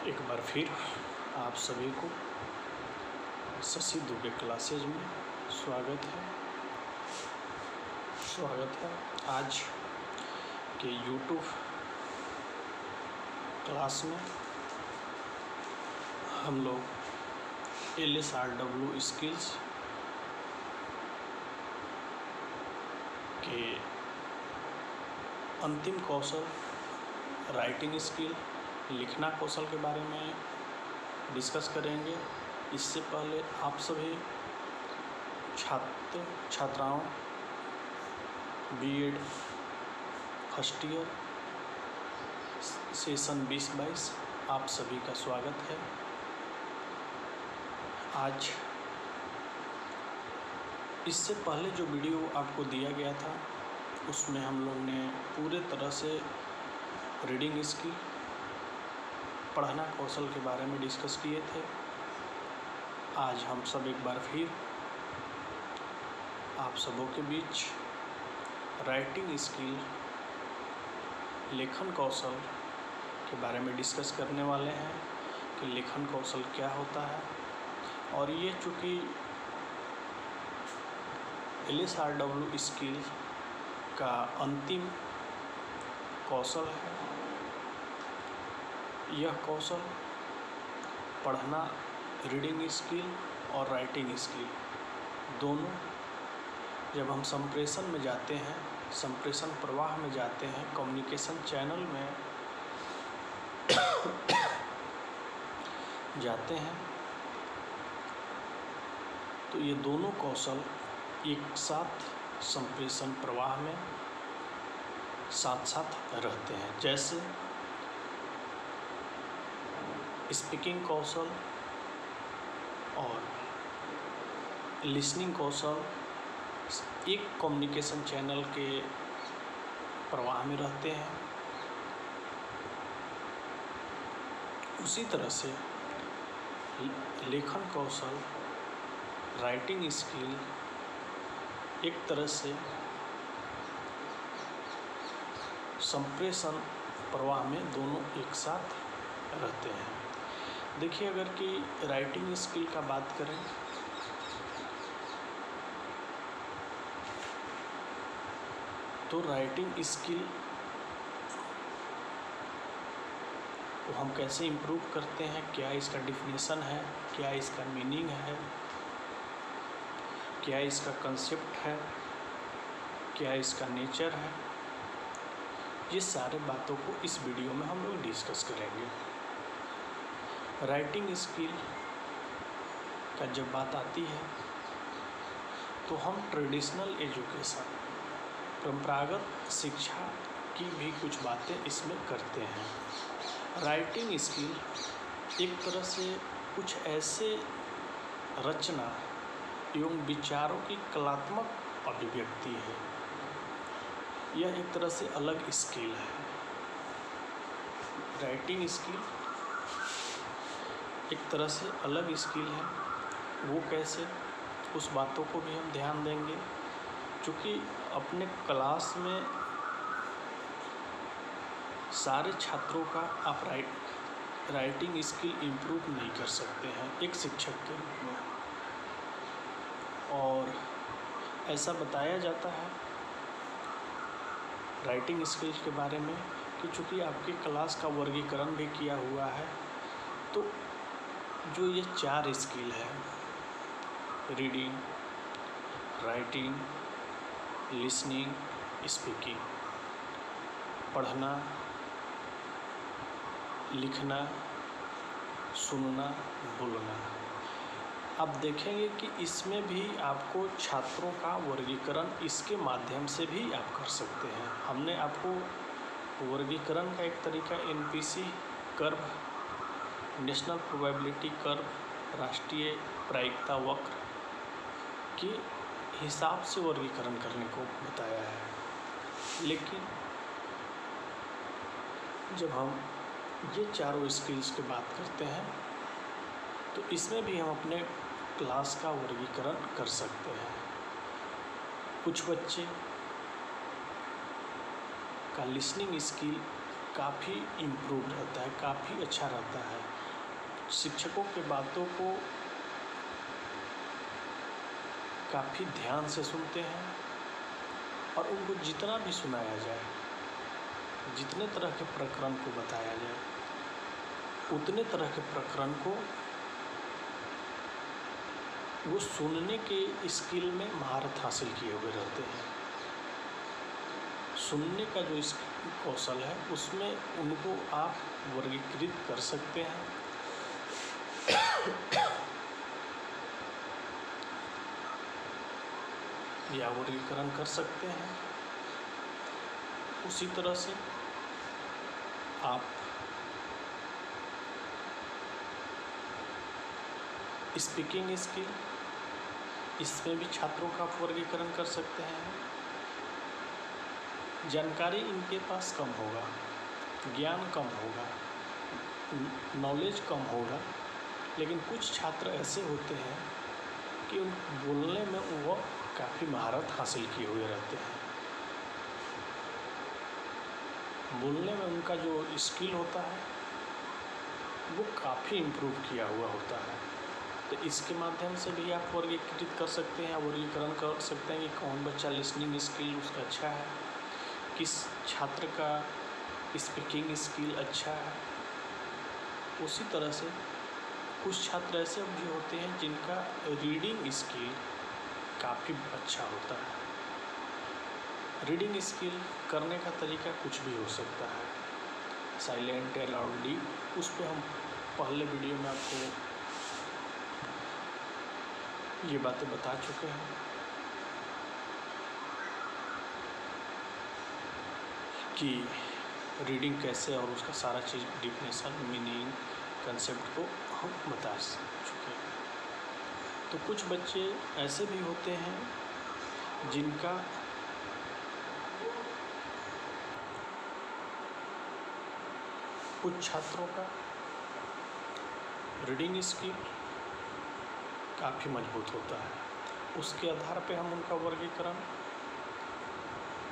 एक बार फिर आप सभी को शशि दुबे क्लासेज में स्वागत है। आज के यूट्यूब क्लास में हम लोग LSRW स्किल्स के अंतिम कौशल राइटिंग स्किल, लिखना कौशल के बारे में डिस्कस करेंगे। इससे पहले आप सभी छात्राओं बीएड फर्स्ट ईयर सेशन 2022 आप सभी का स्वागत है। आज इससे पहले जो वीडियो आपको दिया गया था उसमें हम लोग ने पूरे तरह से रीडिंग स्किल, पढ़ना कौशल के बारे में डिस्कस किए थे। आज हम सब एक बार फिर आप सबों के बीच राइटिंग स्किल, लेखन कौशल के बारे में डिस्कस करने वाले हैं कि लेखन कौशल क्या होता है। और ये चूँकि LSRW स्किल का अंतिम कौशल है, यह कौशल पढ़ना, रीडिंग स्किल और राइटिंग स्किल दोनों जब हम संप्रेषण में जाते हैं, संप्रेषण प्रवाह में जाते हैं, कम्युनिकेशन चैनल में जाते हैं, तो ये दोनों कौशल एक साथ संप्रेषण प्रवाह में साथ साथ रहते हैं। जैसे स्पीकिंग कौशल और लिसनिंग कौशल एक कम्युनिकेशन चैनल के प्रवाह में रहते हैं, उसी तरह से लेखन कौशल, राइटिंग स्किल एक तरह से संप्रेषण प्रवाह में दोनों एक साथ रहते हैं। देखिए, अगर कि राइटिंग स्किल का बात करें तो राइटिंग स्किल को हम कैसे इम्प्रूव करते हैं, क्या इसका डिफिनेशन है, क्या इसका मीनिंग है, क्या इसका कंसेप्ट है, क्या इसका नेचर है, ये सारे बातों को इस वीडियो में हम लोग डिस्कस करेंगे। राइटिंग स्किल का जब बात आती है तो हम ट्रेडिशनल एजुकेशन, परंपरागत शिक्षा की भी कुछ बातें इसमें करते हैं। राइटिंग स्किल एक तरह से कुछ ऐसे रचना एवं विचारों की कलात्मक अभिव्यक्ति है। यह एक तरह से अलग स्किल है। राइटिंग स्किल एक तरह से अलग स्किल है। वो कैसे, उस बातों को भी हम ध्यान देंगे, क्योंकि अपने क्लास में सारे छात्रों का आप राइटिंग स्किल इम्प्रूव नहीं कर सकते हैं एक शिक्षक के रूप में। और ऐसा बताया जाता है राइटिंग स्किल्स के बारे में कि चूँकि आपकी क्लास का वर्गीकरण भी किया हुआ है, तो जो ये 4 स्किल है, रीडिंग, राइटिंग, लिसनिंग, स्पीकिंग, पढ़ना, लिखना, सुनना, बोलना, आप देखेंगे कि इसमें भी आपको छात्रों का वर्गीकरण इसके माध्यम से भी आप कर सकते हैं। हमने आपको वर्गीकरण का एक तरीका NPC curve, national probability curve, राष्ट्रीय प्रायिकता वक्र के हिसाब से वर्गीकरण करने को बताया है। लेकिन जब हम ये चारों स्किल्स की बात करते हैं तो इसमें भी हम अपने क्लास का वर्गीकरण कर सकते हैं। कुछ बच्चे का लिसनिंग स्किल काफ़ी इम्प्रूव रहता है, काफ़ी अच्छा रहता है। शिक्षकों के बातों को काफ़ी ध्यान से सुनते हैं और उनको जितना भी सुनाया जाए, जितने तरह के प्रकरण को बताया जाए, उतने तरह के प्रकरण को वो सुनने के स्किल में महारत हासिल किए हुए रहते हैं। सुनने का जो कौशल है उसमें उनको आप वर्गीकृत कर सकते हैं। या वर्गीकरण कर सकते हैं। उसी तरह से आप स्पीकिंग स्किल, इसमें भी छात्रों का वर्गीकरण कर सकते हैं। जानकारी इनके पास कम होगा, ज्ञान कम होगा, नॉलेज कम होगा, लेकिन कुछ छात्र ऐसे होते हैं कि उन बोलने में वो काफ़ी महारत हासिल किए हुए रहते हैं। बोलने में उनका जो स्किल होता है वो काफ़ी इम्प्रूव किया हुआ होता है। तो इसके माध्यम से भी आप वर्गीकृत कर सकते हैं, वर्गीकरण कर सकते हैं कि कौन बच्चा लिसनिंग स्किल उसका अच्छा है, किस छात्र का स्पीकिंग स्किल अच्छा है। उसी तरह से कुछ छात्र ऐसे भी होते हैं जिनका रीडिंग स्किल काफ़ी अच्छा होता है। रीडिंग स्किल करने का तरीका कुछ भी हो सकता है, साइलेंट या लाउडली, उस पर हम पहले वीडियो में आपको ये बातें बता चुके हैं कि रीडिंग कैसे और उसका सारा चीज़ डिफिनेशन, मीनिंग, कंसेप्ट को हम बता चुके हैं। तो कुछ बच्चे ऐसे भी होते हैं जिनका कुछ छात्रों का रीडिंग स्किल काफ़ी मजबूत होता है। उसके आधार पे हम उनका वर्गीकरण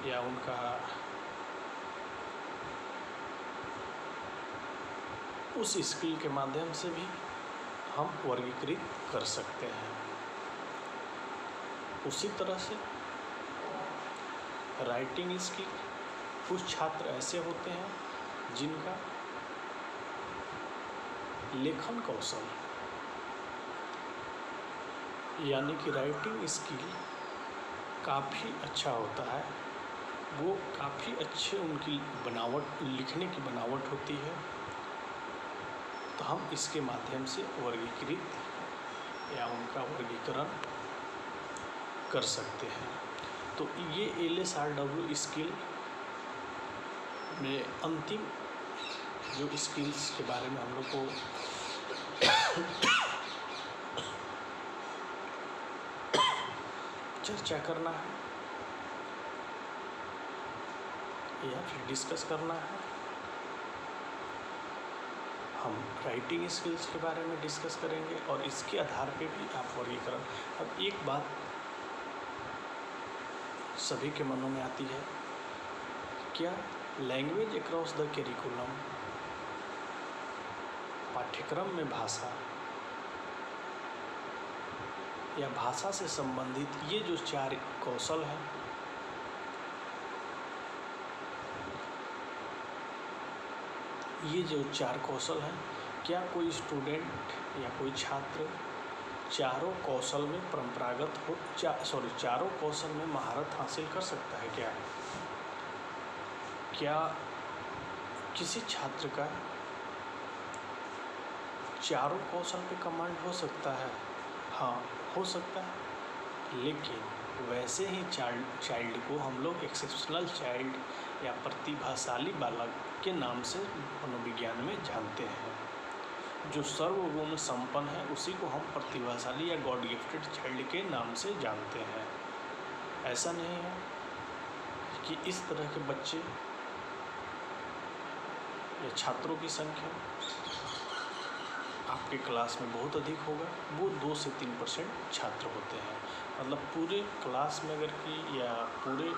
या उनका उस स्किल के माध्यम से भी हम वर्गीकृत कर सकते हैं। उसी तरह से राइटिंग स्किल, कुछ छात्र ऐसे होते हैं जिनका लेखन कौशल यानी कि राइटिंग स्किल काफ़ी अच्छा होता है। वो काफ़ी अच्छे उनकी बनावट, लिखने की बनावट होती है। तो हम इसके माध्यम से वर्गीकृत या उनका वर्गीकरण कर सकते हैं। तो ये LSRW स्किल में अंतिम जो स्किल्स के बारे में हम लोग को चर्चा करना है या फिर डिस्कस करना है, हम राइटिंग स्किल्स के बारे में डिस्कस करेंगे और इसके आधार पे भी आप वर्गीकरण। अब एक बात सभी के मनों में आती है, क्या लैंग्वेज अक्रॉस द करिकुलम, पाठ्यक्रम में भाषा या भाषा से संबंधित ये जो 4 कौशल हैं, ये जो 4 कौशल हैं, क्या कोई स्टूडेंट या कोई छात्र चारों कौशल में परंपरागत हो चारों कौशल में महारत हासिल कर सकता है? क्या किसी छात्र का चारों कौशल पे कमांड हो सकता है? हाँ, हो सकता है, लेकिन वैसे ही चाइल्ड को हम लोग एक्सेप्शनल चाइल्ड या प्रतिभाशाली बालक के नाम से मनोविज्ञान में जानते हैं। जो सर्वगुण संपन्न है उसी को हम प्रतिभाशाली या गॉड गिफ्टेड चाइल्ड के नाम से जानते हैं। ऐसा नहीं है कि इस तरह के बच्चे या छात्रों की संख्या आपके क्लास में बहुत अधिक होगा। वो 2 से 3% छात्र होते हैं। मतलब पूरे क्लास में अगर कि या पूरे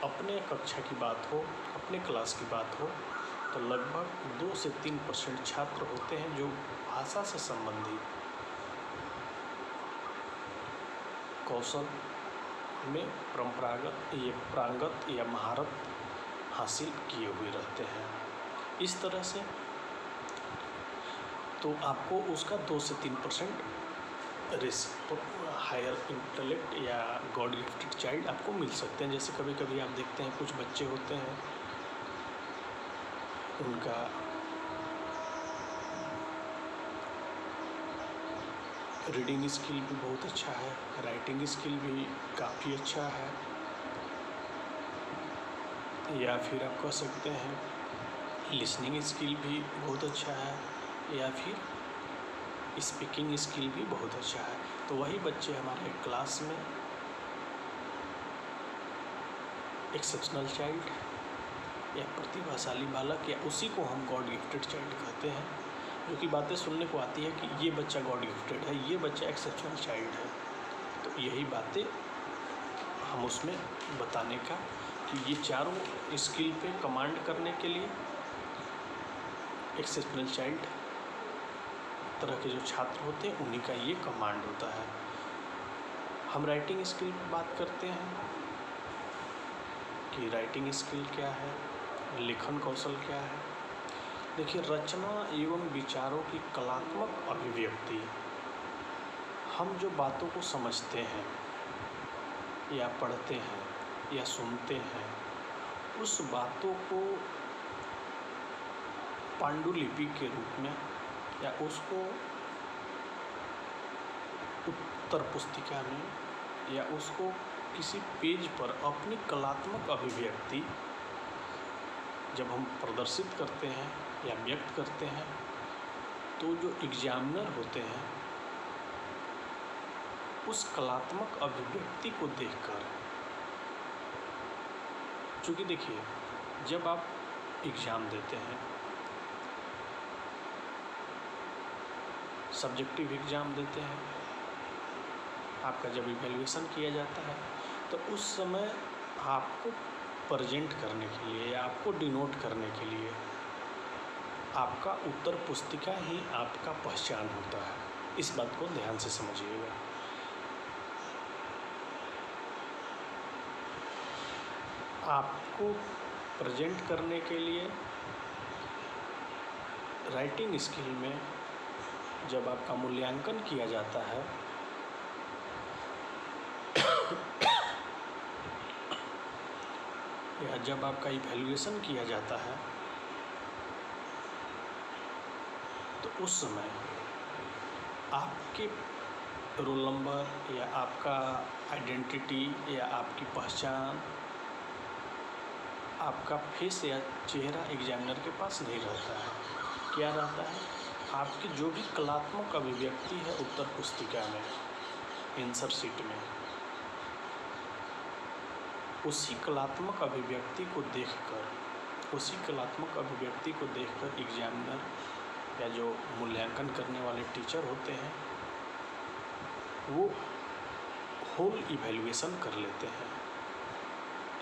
अपने कक्षा की बात हो, अपने क्लास की बात हो, तो लगभग 2 से 3% छात्र होते हैं जो भाषा से संबंधित कौशल में प्रांगत या महारत हासिल किए हुए रहते हैं। इस तरह से तो आपको उसका 2 से 3% हायर इंटेलेक्ट या गॉड गिफ्टेड चाइल्ड आपको मिल सकते हैं। जैसे कभी कभी आप देखते हैं कुछ बच्चे होते हैं, उनका रीडिंग स्किल भी बहुत अच्छा है, राइटिंग स्किल भी काफ़ी अच्छा है, या फिर आप कह सकते हैं लिसनिंग स्किल भी बहुत अच्छा है, या फिर स्पीकिंग स्किल भी बहुत अच्छा है। तो वही बच्चे हमारे क्लास में एक्सेप्शनल चाइल्ड या प्रतिभाशाली बालक, या उसी को हम गॉड गिफ्टेड चाइल्ड कहते हैं, जो कि बातें सुनने को आती है कि ये बच्चा गॉड गिफ्टेड है, ये बच्चा एक्सेप्शनल चाइल्ड है। तो यही बातें हम उसमें बताने का कि ये चारों स्किल पे कमांड करने के लिए एक्सेप्शनल चाइल्ड तरह के जो छात्र होते हैं उन्हीं का ये कमांड होता है। हम राइटिंग स्किल की बात करते हैं कि राइटिंग स्किल क्या है, लेखन कौशल क्या है। देखिए, रचना एवं विचारों की कलात्मक अभिव्यक्ति, हम जो बातों को समझते हैं या पढ़ते हैं या सुनते हैं, उस बातों को पांडुलिपि के रूप में या उसको उत्तर पुस्तिका में या उसको किसी पेज पर अपनी कलात्मक अभिव्यक्ति जब हम प्रदर्शित करते हैं या व्यक्त करते हैं, तो जो एग्जामिनर होते हैं उस कलात्मक अभिव्यक्ति को देखकर, चूँकि देखिए जब आप एग्ज़ाम देते हैं, सब्जेक्टिव एग्ज़ाम देते हैं, आपका जब इवैल्यूएशन किया जाता है, तो उस समय आपको प्रेजेंट करने के लिए या आपको डिनोट करने के लिए आपका उत्तर पुस्तिका ही आपका पहचान होता है। इस बात को ध्यान से समझिएगा। आपको प्रेजेंट करने के लिए राइटिंग स्किल में जब आपका मूल्यांकन किया जाता है या जब आपका इवैल्यूएशन किया जाता है, तो उस समय आपके रोल नंबर या आपका आइडेंटिटी या आपकी पहचान, आपका फेस या चेहरा एग्जामिनर के पास नहीं रहता है। क्या रहता है? आपकी जो भी कलात्मक अभिव्यक्ति है उत्तर पुस्तिका में, आंसर शीट में, उसी कलात्मक अभिव्यक्ति को देखकर एग्जामिनर या जो मूल्यांकन करने वाले टीचर होते हैं वो होल इवैल्यूएशन कर लेते हैं।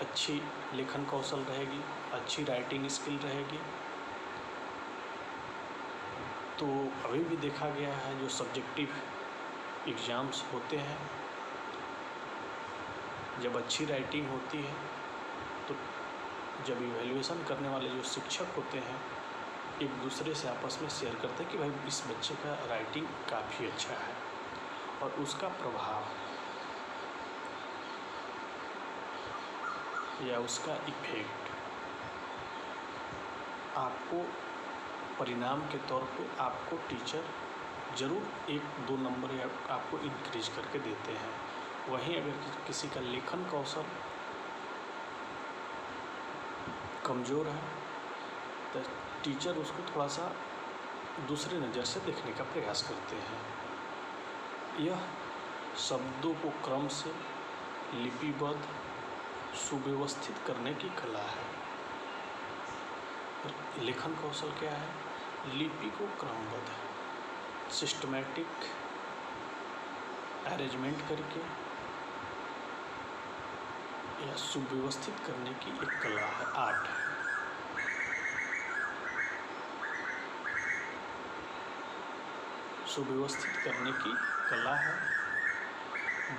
अच्छी लेखन कौशल रहेगी, अच्छी राइटिंग स्किल रहेगी, तो अभी भी देखा गया है जो सब्जेक्टिव एग्ज़ाम्स होते हैं, जब अच्छी राइटिंग होती है तो जब इवैल्यूएशन करने वाले जो शिक्षक होते हैं एक दूसरे से आपस में शेयर करते हैं कि भाई इस बच्चे का राइटिंग काफ़ी अच्छा है, और उसका प्रभाव या उसका इफेक्ट आपको परिणाम के तौर पे आपको टीचर ज़रूर 1-2 नंबर या आपको इंक्रीज करके देते हैं। वहीं अगर किसी का लेखन कौशल कमज़ोर है तो टीचर उसको थोड़ा सा दूसरे नज़र से देखने का प्रयास करते हैं। यह शब्दों को क्रम से लिपिबद्ध सुव्यवस्थित करने की कला है। लेखन कौशल क्या है? लिपि को क्रमबद्ध, सिस्टमैटिक अरेंजमेंट करके या सुव्यवस्थित करने की एक कला है, आर्ट है। सुव्यवस्थित करने की कला है।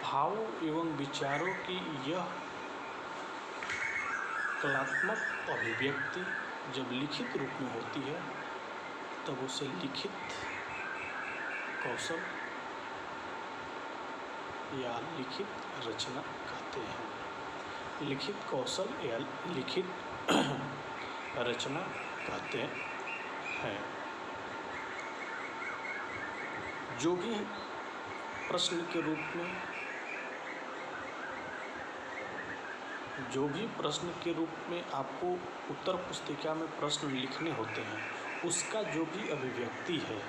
भावों एवं विचारों की यह कलात्मक अभिव्यक्ति जब लिखित रूप में होती है तब उसे लिखित कौशल या लिखित रचना कहते हैं। लिखित कौशल या लिखित रचना कहते हैं। जो भी प्रश्न के रूप में आपको उत्तर पुस्तिका में प्रश्न लिखने होते हैं, उसका जो भी अभिव्यक्ति है,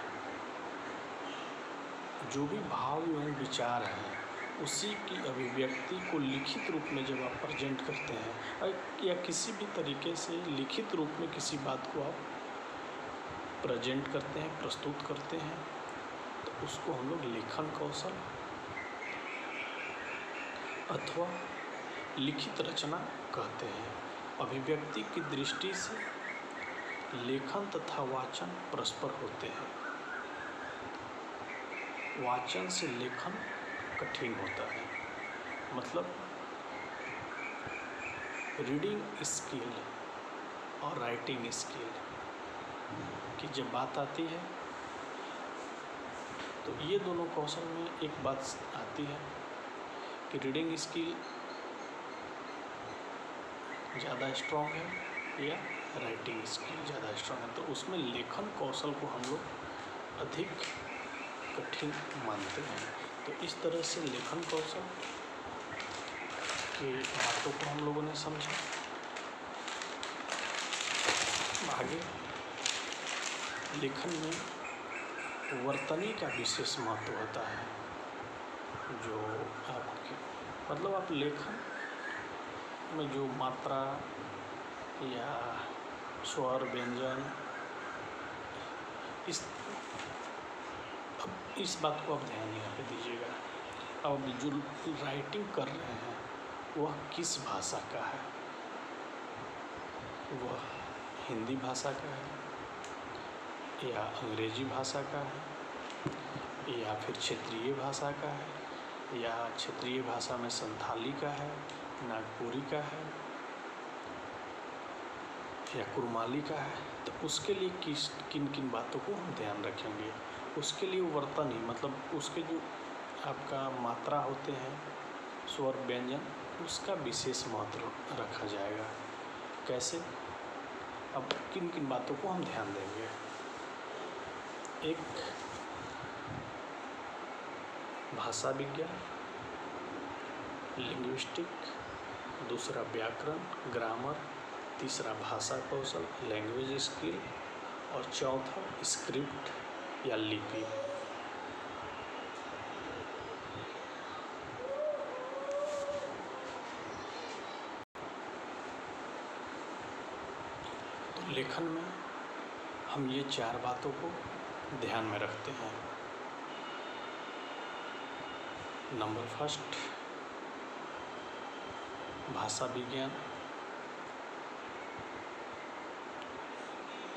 जो भी भाव एवं विचार है, उसी की अभिव्यक्ति को लिखित रूप में जब आप प्रेजेंट करते हैं या किसी भी तरीके से लिखित रूप में किसी बात को आप प्रेजेंट करते हैं, प्रस्तुत करते हैं, तो उसको हम लोग लेखन कौशल अथवा लिखित रचना कहते हैं। अभिव्यक्ति की दृष्टि से लेखन तथा वाचन परस्पर होते हैं। वाचन से लेखन कठिन होता है। मतलब रीडिंग स्किल और राइटिंग स्किल की जब बात आती है तो ये दोनों कौशल में एक बात आती है कि रीडिंग स्किल ज़्यादा स्ट्रॉन्ग है या राइटिंग स्किल ज़्यादा स्ट्रॉन्ग है, तो उसमें लेखन कौशल को हम लोग अधिक कठिन मानते हैं। तो इस तरह से लेखन कौशल के बातों को हम लोगों ने समझा। आगे लेखन में वर्तनी का विशेष महत्व होता है। जो आपके मतलब आप लेखन में जो मात्रा या स्वर व्यंजन, इस बात को आप ध्यान यहाँ पे दीजिएगा। अब जो राइटिंग कर रहे हैं वह किस भाषा का है, वह हिंदी भाषा का है या अंग्रेजी भाषा का है या फिर क्षेत्रीय भाषा का है या क्षेत्रीय भाषा में संथाली का है, नागपुरी का है या कुरमाली का है। तो उसके लिए किन किन बातों को हम ध्यान रखेंगे। उसके लिए वर्तनी मतलब उसके जो आपका मात्रा होते हैं, स्वर व्यंजन, उसका विशेष महत्व रखा जाएगा। कैसे? अब किन किन बातों को हम ध्यान देंगे। एक भाषा विज्ञान, लिंग्विस्टिक, दूसरा व्याकरण, ग्रामर, तीसरा भाषा कौशल, लैंग्वेज स्किल, और चौथा स्क्रिप्ट या लिपि। तो लेखन में हम ये 4 बातों को ध्यान में रखते हैं। नंबर फर्स्ट भाषा विज्ञान,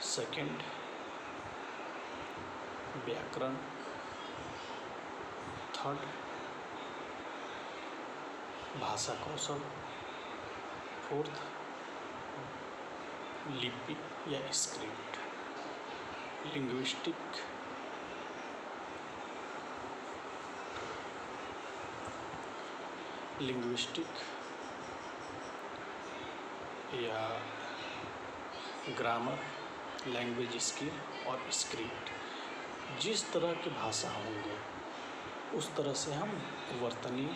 सेकंड व्याकरण, थर्ड भाषा कौशल, फोर्थ लिपि या स्क्रिप्ट, लिंग्विस्टिक, या ग्रामर, लैंग्वेज स्किल और स्क्रिप्ट। जिस तरह की भाषा होंगे उस तरह से हम वर्तनी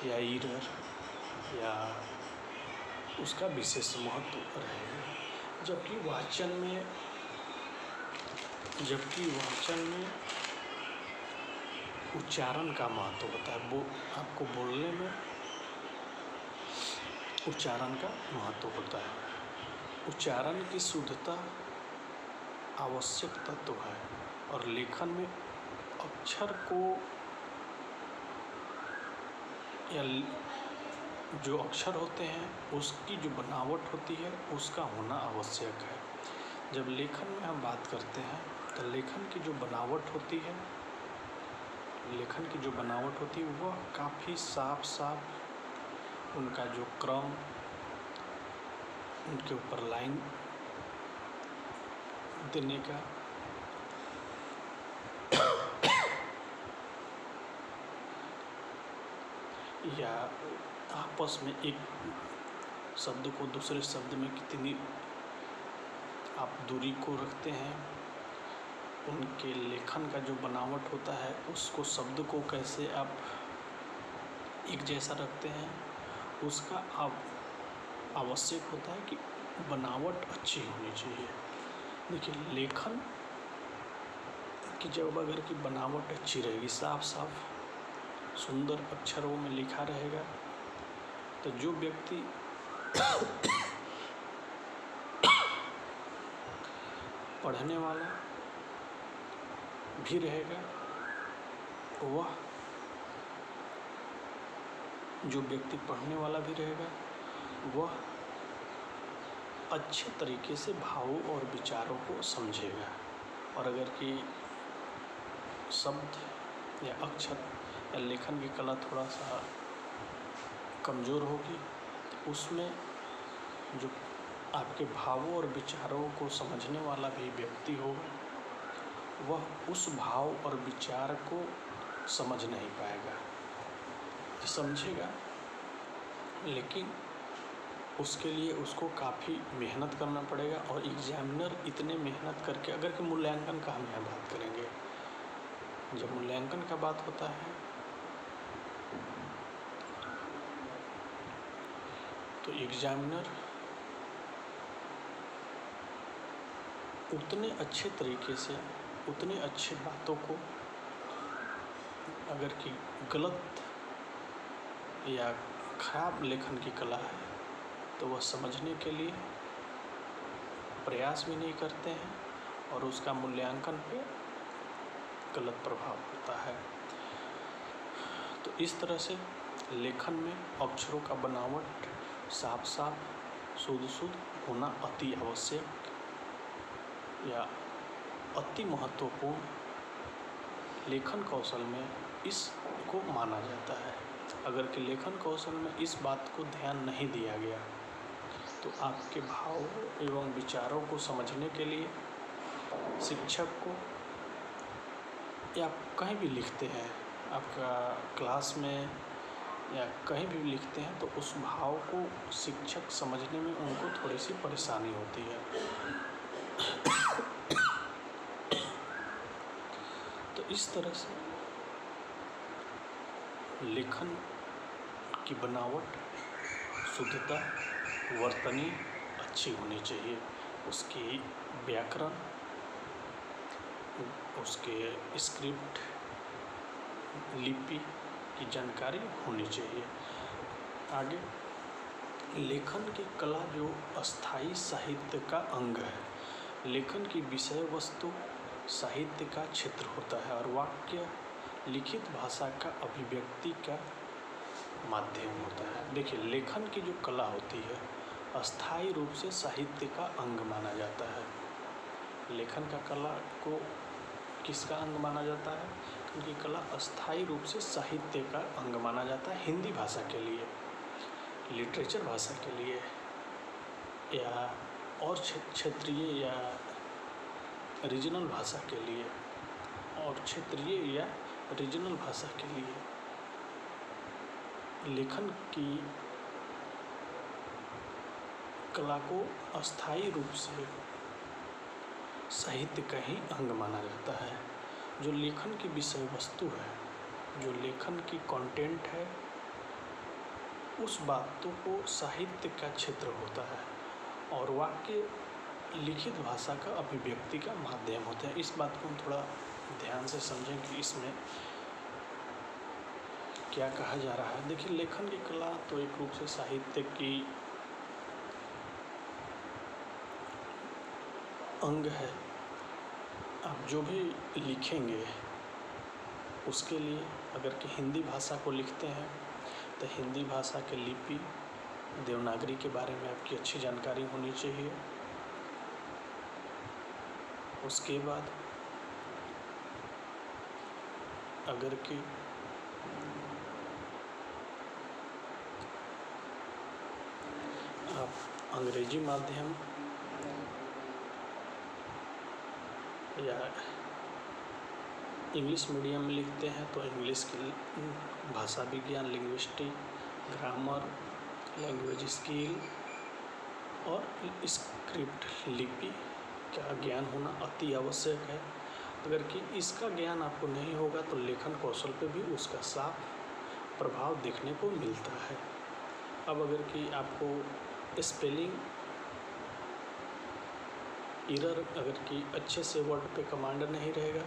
या ईरर या उसका विशेष महत्व रहेगा। जबकि वाचन में उच्चारण का महत्व होता है। वो आपको बोलने में उच्चारण का महत्व होता है। उच्चारण की शुद्धता आवश्यक तत्व है और लेखन में अक्षर को या जो अक्षर होते हैं उसकी जो बनावट होती है उसका होना आवश्यक है। जब लेखन में हम बात करते हैं तो लेखन की जो बनावट होती है वह काफ़ी साफ उनका जो क्रम, उनके ऊपर लाइन देने का या आपस में एक शब्द को दूसरे शब्द में कितनी आप दूरी को रखते हैं, उनके लेखन का जो बनावट होता है उसको शब्द को कैसे आप एक जैसा रखते हैं, उसका आप आवश्यक होता है कि बनावट अच्छी होनी चाहिए। देखिए, लेखन की जब अगर की बनावट अच्छी रहेगी, साफ साफ सुंदर अक्षरों में लिखा रहेगा, तो जो व्यक्ति पढ़ने वाला भी रहेगा, वह अच्छे तरीके से भावों और विचारों को समझेगा। और अगर कि शब्द या अक्षर या लेखन की कला थोड़ा सा कमज़ोर होगी तो उसमें जो आपके भावों और विचारों को समझने वाला भी व्यक्ति होगा, वह उस भाव और विचार को समझ नहीं पाएगा। समझेगा, लेकिन उसके लिए उसको काफ़ी मेहनत करना पड़ेगा। और एग्जामिनर इतने मेहनत करके, अगर कि मूल्यांकन का हम यहाँ बात करेंगे, जब मूल्यांकन का बात होता है तो एग्जामिनर उतने अच्छे तरीके से, उतने अच्छे बातों को, अगर कि गलत या खराब लेखन की कला है तो वह समझने के लिए प्रयास भी नहीं करते हैं और उसका मूल्यांकन पे गलत प्रभाव पड़ता है। तो इस तरह से लेखन में अक्षरों का बनावट साफ साफ, शुद्ध होना अति आवश्यक या अति महत्वपूर्ण लेखन कौशल में इसको माना जाता है। अगर कि लेखन कौशल में इस बात को ध्यान नहीं दिया गया तो आपके भाव एवं विचारों को समझने के लिए शिक्षक को, या कहीं भी लिखते हैं, आपका क्लास में या कहीं भी लिखते हैं, तो उस भाव को शिक्षक समझने में उनको थोड़ी सी परेशानी होती है। तो इस तरह से लेखन की बनावट, शुद्धता, वर्तनी अच्छी होनी चाहिए। उसकी व्याकरण, उसके स्क्रिप्ट, लिपि की जानकारी होनी चाहिए। आगे, लेखन की कला जो अस्थाई साहित्य का अंग है। लेखन की विषय वस्तु साहित्य का क्षेत्र होता है और वाक्य लिखित भाषा का अभिव्यक्ति का माध्यम होता है। देखिए, लेखन की जो कला होती है अस्थाई रूप से साहित्य का अंग माना जाता है। लेखन का कला को किसका अंग माना जाता है? क्योंकि कला अस्थाई रूप से साहित्य का अंग माना जाता है। हिंदी भाषा के लिए, लिटरेचर भाषा के लिए, या और क्षेत्रीय या रीजनल भाषा के लिए, और क्षेत्रीय या रीजनल भाषा के लिए लेखन की कला को अस्थाई रूप से साहित्य का ही अंग माना जाता है। जो लेखन की विषय वस्तु है, जो लेखन की कंटेंट है, उस बातों को साहित्य का क्षेत्र होता है और वाक्य लिखित भाषा का अभिव्यक्ति का माध्यम होते हैं। इस बात को हम थोड़ा ध्यान से समझें कि इसमें क्या कहा जा रहा है। देखिए, लेखन की कला तो एक रूप से साहित्य की अंग है। आप जो भी लिखेंगे उसके लिए, अगर कि हिंदी भाषा को लिखते हैं तो हिंदी भाषा के लिपि देवनागरी के बारे में आपकी अच्छी जानकारी होनी चाहिए। उसके बाद अगर कि आप अंग्रेजी माध्यम या इंग्लिश मीडियम में लिखते हैं तो इंग्लिश की भाषा विज्ञान, लिंग्विस्टिक, ग्रामर, लैंग्वेज स्किल और स्क्रिप्ट लिपि का ज्ञान होना अति आवश्यक है। अगर कि इसका ज्ञान आपको नहीं होगा तो लेखन कौशल पे भी उसका साफ प्रभाव देखने को मिलता है। अब अगर कि आपको स्पेलिंग एरर अगर कि अच्छे से वर्ड पे कमांड नहीं रहेगा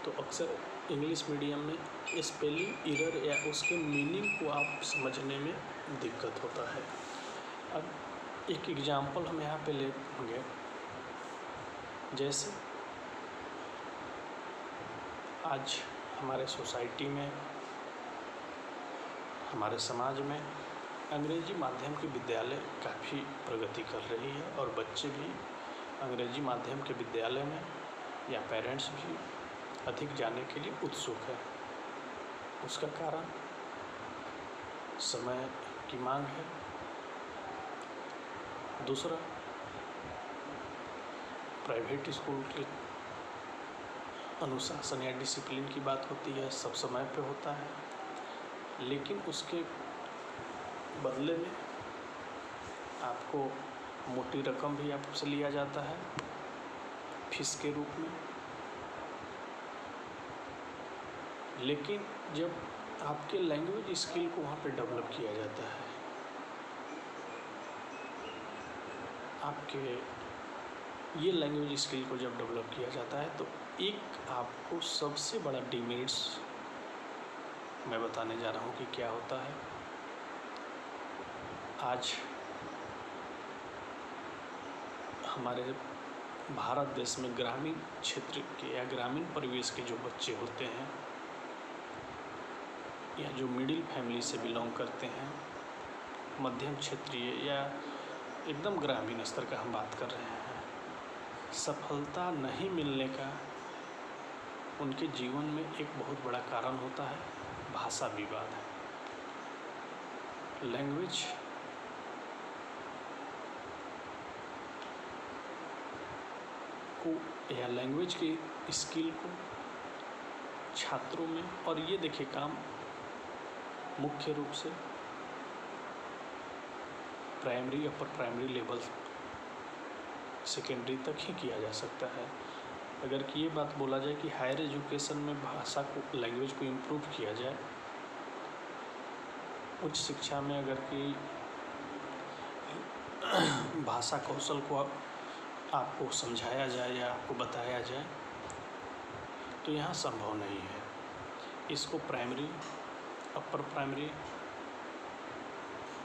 तो अक्सर इंग्लिश मीडियम में स्पेलिंग एरर या उसके मीनिंग को आप समझने में दिक्कत होता है। अब एक एग्जांपल हम यहाँ पे लेंगे। जैसे आज हमारे सोसाइटी में, हमारे समाज में अंग्रेजी माध्यम के विद्यालय काफ़ी प्रगति कर रही है और बच्चे भी अंग्रेजी माध्यम के विद्यालय में या पेरेंट्स भी अधिक जाने के लिए उत्सुक है। उसका कारण समय की मांग है। दूसरा, प्राइवेट स्कूल के अनुशासन या डिसिप्लिन की बात होती है, सब समय पे होता है, लेकिन उसके बदले में आपको मोटी रकम भी आपसे लिया जाता है फीस के रूप में। लेकिन जब आपके लैंग्वेज स्किल को वहाँ पे डेवलप किया जाता है, आपके ये लैंग्वेज स्किल को जब डेवलप किया जाता है तो एक आपको सबसे बड़ा डिमेरिट्स मैं बताने जा रहा हूँ कि क्या होता है। आज हमारे भारत देश में ग्रामीण क्षेत्र के या ग्रामीण परिवेश के जो बच्चे होते हैं या जो मिडिल फैमिली से बिलोंग करते हैं, मध्यम क्षेत्रीय या एकदम ग्रामीण स्तर का हम बात कर रहे हैं, सफलता नहीं मिलने का उनके जीवन में एक बहुत बड़ा कारण होता है भाषा विवाद। लैंग्वेज को या लैंग्वेज की स्किल को छात्रों में, और ये देखिए काम मुख्य रूप से primary, upper primary level, secondary तक ही किया जा सकता है। अगर कि ये बात बोला जाए कि हायर एजुकेशन में भाषा को, लैंग्वेज को इम्प्रूव किया जाए, उच्च शिक्षा में अगर कि भाषा कौशल को आपको समझाया जाए या आपको बताया जाए तो यहाँ संभव नहीं है। इसको प्राइमरी, अपर प्राइमरी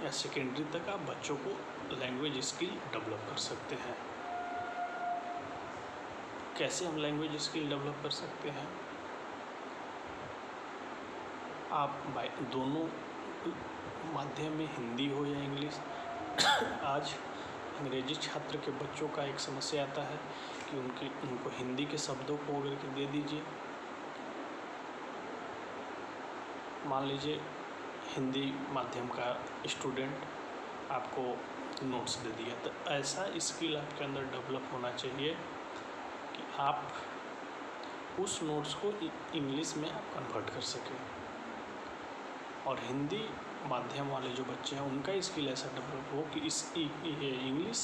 या सेकेंडरी तक आप बच्चों को लैंग्वेज स्किल डेवलप कर सकते हैं। कैसे हम लैंग्वेज स्किल डेवलप कर सकते हैं? आप दोनों माध्यम में, हिंदी हो या इंग्लिश, आज अंग्रेजी छात्र के बच्चों का एक समस्या आता है कि उनको हिंदी के शब्दों को अगर के दे दीजिए, मान लीजिए हिंदी माध्यम का स्टूडेंट आपको नोट्स दे दिया, तो ऐसा स्किल आपके अंदर डेवलप होना चाहिए कि आप उस नोट्स को इंग्लिश में आप कन्वर्ट कर सकें। और हिंदी माध्यम वाले जो बच्चे हैं उनका स्किल ऐसा डेवलप हो कि इस इंग्लिश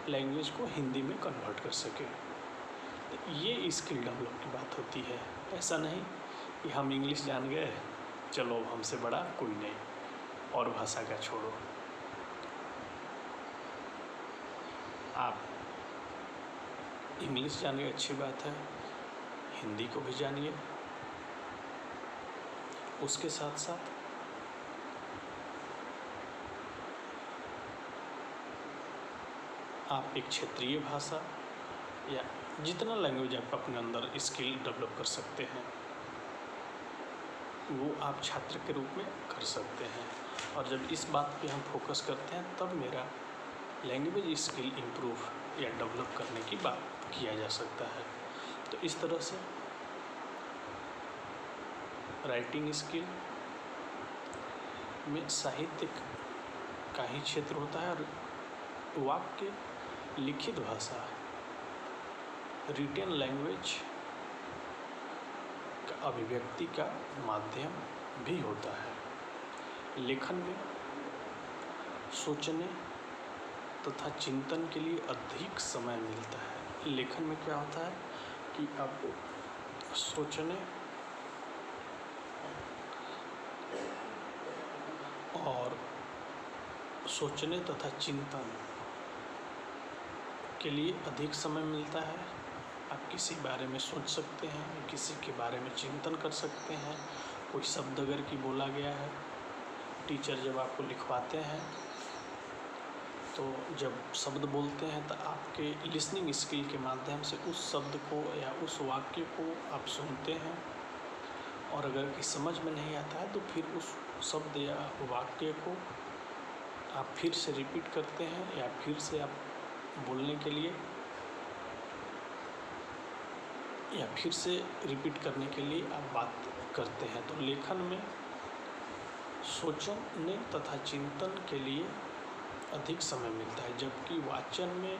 लैंग्वेज को हिंदी में कन्वर्ट कर सके। तो ये स्किल डेवलप की बात होती है। ऐसा नहीं कि हम इंग्लिश जान गए, चलो अब हमसे बड़ा कोई नहीं, और भाषा का छोड़ो। आप इंग्लिश जानिए, अच्छी बात है, हिंदी को भी जानिए, उसके साथ साथ आप एक क्षेत्रीय भाषा या जितना लैंग्वेज आप अपने अंदर स्किल डेवलप कर सकते हैं वो आप छात्र के रूप में कर सकते हैं। और जब इस बात पे हम फोकस करते हैं तब मेरा लैंग्वेज स्किल इम्प्रूव या डेवलप करने की बात किया जा सकता है। तो इस तरह से राइटिंग स्किल में साहित्य का ही क्षेत्र होता है और वाक्य, लिखित भाषा, रिटन लैंग्वेज का अभिव्यक्ति का माध्यम भी होता है। लेखन में सोचने तथा चिंतन के लिए अधिक समय मिलता है। लेखन में क्या होता है कि आपको सोचने तथा चिंतन के लिए अधिक समय मिलता है। आप किसी बारे में सोच सकते हैं, किसी के बारे में चिंतन कर सकते हैं। कोई शब्द अगर कि बोला गया है, टीचर जब आपको लिखवाते हैं तो जब शब्द बोलते हैं तो आपके लिसनिंग स्किल के माध्यम से उस शब्द को या उस वाक्य को आप सुनते हैं, और अगर कि समझ में नहीं आता है तो फिर उस शब्द या वाक्य को आप फिर से रिपीट करते हैं या फिर से आप बोलने के लिए या फिर से रिपीट करने के लिए आप बात करते हैं। तो लेखन में सोचने तथा चिंतन के लिए अधिक समय मिलता है, जबकि वाचन में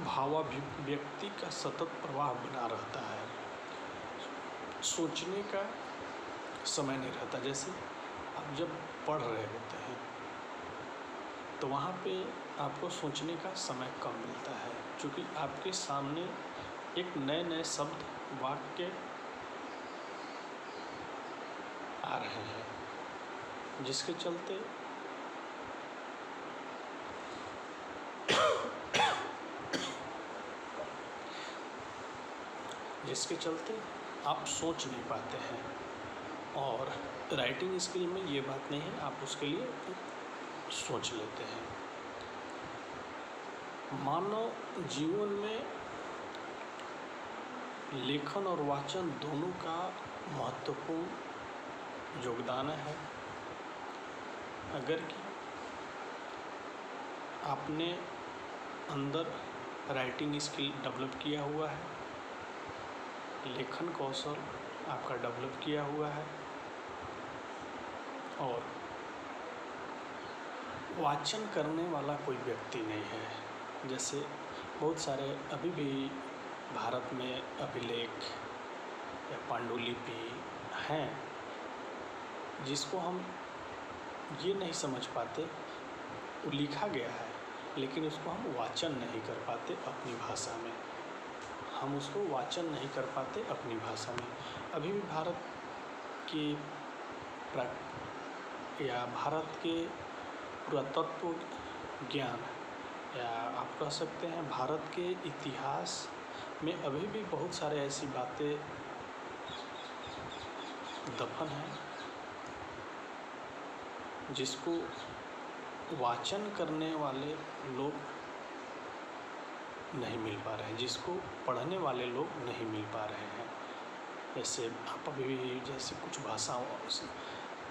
भावाभिव्यक्ति का सतत प्रवाह बना रहता है। सोचने का समय नहीं रहता। जैसे आप जब पढ़ रहे होते हैं तो वहाँ पे आपको सोचने का समय कम मिलता है, क्योंकि आपके सामने एक नए शब्द, वाक्य आ रहे हैं, जिसके चलते आप सोच नहीं पाते हैं। और राइटिंग स्किल में ये बात नहीं है, आप उसके लिए सोच लेते हैं। मानव जीवन में लेखन और वाचन दोनों का महत्वपूर्ण योगदान है। अगर कि आपने अंदर राइटिंग स्किल डेवलप किया हुआ है, लेखन कौशल आपका डेवलप किया हुआ है, और वाचन करने वाला कोई व्यक्ति नहीं है। जैसे बहुत सारे अभी भी भारत में अभिलेख या पांडुलिपि हैं जिसको हम ये नहीं समझ पाते, वो लिखा गया है लेकिन उसको हम वाचन नहीं कर पाते अपनी भाषा में। हम उसको वाचन नहीं कर पाते अपनी भाषा में। अभी भी भारत के पुरातत्व ज्ञान या आप कह सकते हैं भारत के इतिहास में अभी भी बहुत सारे ऐसी बातें दफन हैं जिसको वाचन करने वाले लोग नहीं मिल पा रहे हैं, जिसको पढ़ने वाले लोग नहीं मिल पा रहे हैं। जैसे आप अभी भी जैसे कुछ भाषाओं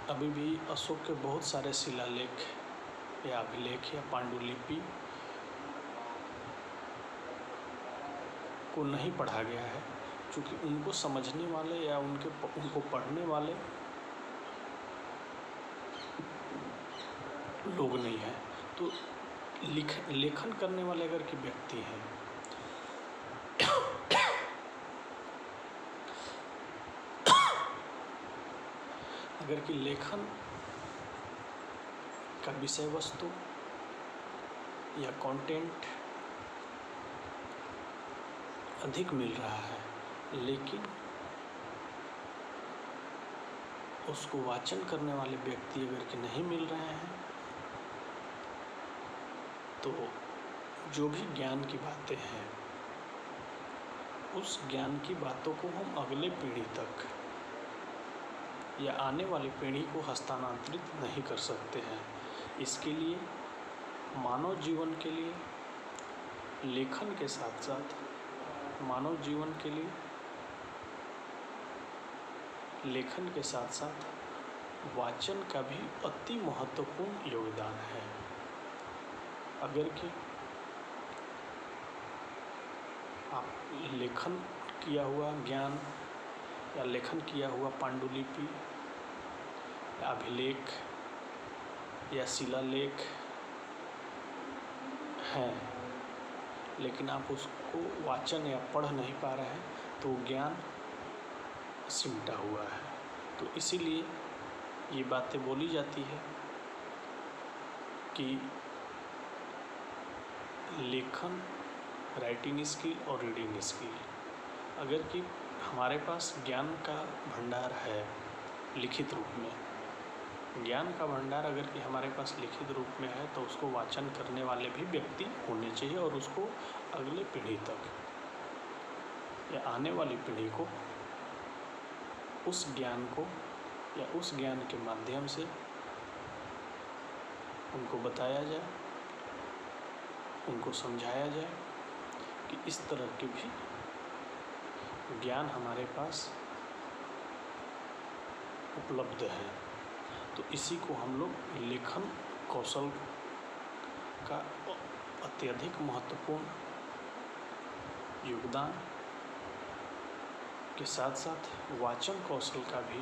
अभी भी अशोक के बहुत सारे शिलालेख या अभिलेख या पांडुलिपि को नहीं पढ़ा गया है, क्योंकि उनको समझने वाले या उनको पढ़ने वाले लोग नहीं हैं। तो लेखन करने वाले अगर कि व्यक्ति हैं अगर कि लेखन का विषय वस्तु या कंटेंट अधिक मिल रहा है लेकिन उसको वाचन करने वाले व्यक्ति अगर कि नहीं मिल रहे हैं, तो जो भी ज्ञान की बातें हैं उस ज्ञान की बातों को हम अगले पीढ़ी तक या आने वाली पीढ़ी को हस्तांतरित नहीं कर सकते हैं। इसके लिए मानव जीवन के लिए लेखन के साथ साथ मानव जीवन के लिए लेखन के साथ साथ वाचन का भी अति महत्वपूर्ण योगदान है। अगर कि आप लेखन किया हुआ ज्ञान या लेखन किया हुआ पांडुलिपि या अभिलेख या शिलालेख हैं, लेकिन आप उसको वाचन या पढ़ नहीं पा रहे हैं तो ज्ञान सिमटा हुआ है। तो इसीलिए ये बातें बोली जाती है कि लेखन, राइटिंग स्किल और रीडिंग स्किल, अगर कि हमारे पास ज्ञान का भंडार है लिखित रूप में, ज्ञान का भंडार अगर कि हमारे पास लिखित रूप में है तो उसको वाचन करने वाले भी व्यक्ति होने चाहिए और उसको अगले पीढ़ी तक या आने वाली पीढ़ी को उस ज्ञान को या उस ज्ञान के माध्यम से उनको बताया जाए, उनको समझाया जाए कि इस तरह के भी ज्ञान हमारे पास उपलब्ध है। तो इसी को हम लोग लेखन कौशल का अत्यधिक महत्वपूर्ण योगदान के साथ साथ वाचन कौशल का भी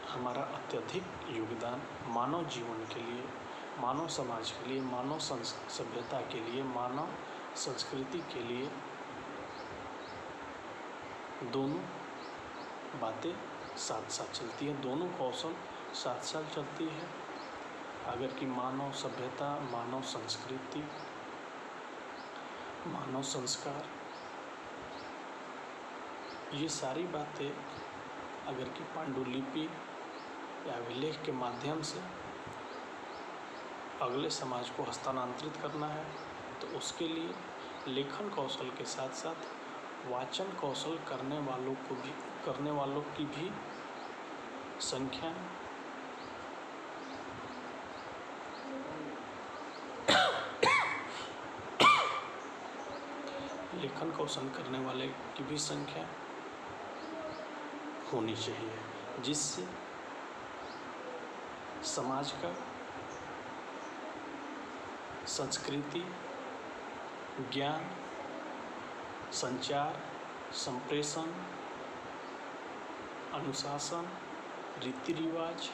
हमारा अत्यधिक योगदान मानव जीवन के लिए, मानव समाज के लिए, मानव सभ्यता के लिए, मानव संस्कृति के लिए, दोनों बातें साथ साथ चलती हैं, दोनों कौशल साथ साथ चलती है। अगर कि मानव सभ्यता, मानव संस्कृति, मानव संस्कार, ये सारी बातें अगर कि पांडुलिपि या अभिलेख के माध्यम से अगले समाज को हस्तांतरित करना है तो उसके लिए लेखन कौशल के साथ साथ वाचन कौशल करने वालों की भी संख्या लेखन कौशल करने वाले की भी संख्या होनी चाहिए, जिससे समाज का संस्कृति, ज्ञान, संचार, संप्रेषण, अनुशासन, रीति रिवाज,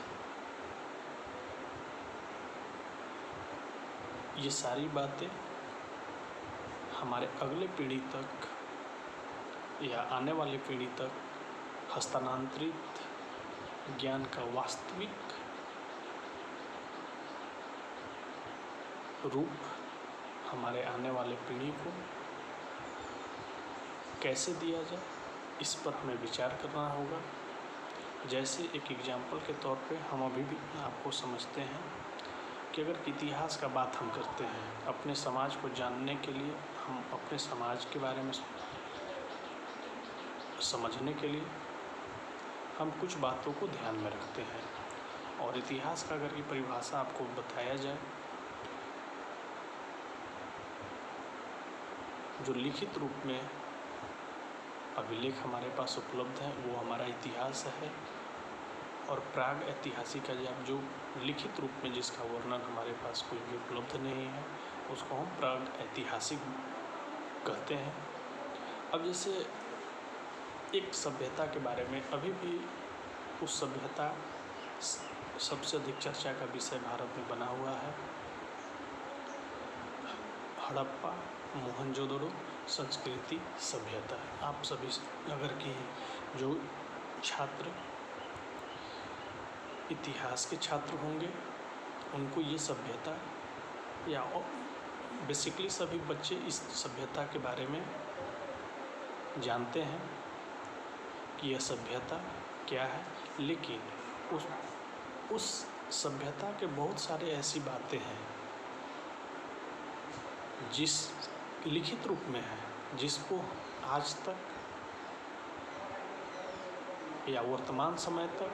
ये सारी बातें हमारे अगले पीढ़ी तक या आने वाली पीढ़ी तक हस्तांतरित ज्ञान का वास्तविक रूप हमारे आने वाले पीढ़ी को कैसे दिया जाए, इस पर हमें विचार करना होगा। जैसे एक एग्जाम्पल के तौर पे हम अभी भी आपको समझते हैं कि अगर इतिहास का बात हम करते हैं, अपने समाज को जानने के लिए, हम अपने समाज के बारे में समझने के लिए हम कुछ बातों को ध्यान में रखते हैं। और इतिहास का अगर की परिभाषा आपको बताया जाए, जो लिखित रूप में अभिलेख हमारे पास उपलब्ध है वो हमारा इतिहास है। और प्राग ऐतिहासिक का जो लिखित रूप में जिसका वर्णन हमारे पास कोई भी उपलब्ध नहीं है उसको हम प्राग ऐतिहासिक कहते हैं। अब जैसे एक सभ्यता के बारे में अभी भी उस सभ्यता सबसे अधिक चर्चा का विषय भारत में बना हुआ है, हड़प्पा मोहनजोदड़ो संस्कृति सभ्यता। आप सभी अगर कि जो छात्र इतिहास के छात्र होंगे उनको ये सभ्यता या बेसिकली सभी बच्चे इस सभ्यता के बारे में जानते हैं कि यह सभ्यता क्या है, लेकिन उस सभ्यता के बहुत सारे ऐसी बातें हैं जिस लिखित रूप में है जिसको आज तक या वर्तमान समय तक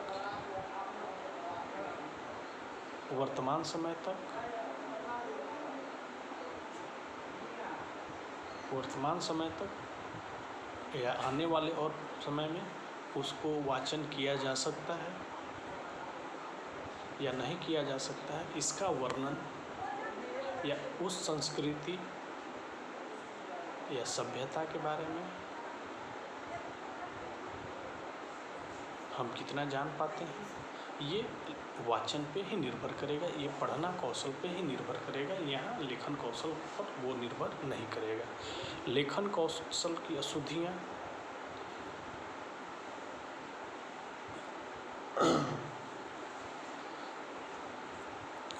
या आने वाले और समय में उसको वाचन किया जा सकता है या नहीं किया जा सकता है, इसका वर्णन या उस संस्कृति या सभ्यता के बारे में हम कितना जान पाते हैं, ये वाचन पे ही निर्भर करेगा, ये पढ़ना कौशल पे ही निर्भर करेगा। यहाँ लेखन कौशल पर वो निर्भर नहीं करेगा। लेखन कौशल की अशुद्धियाँ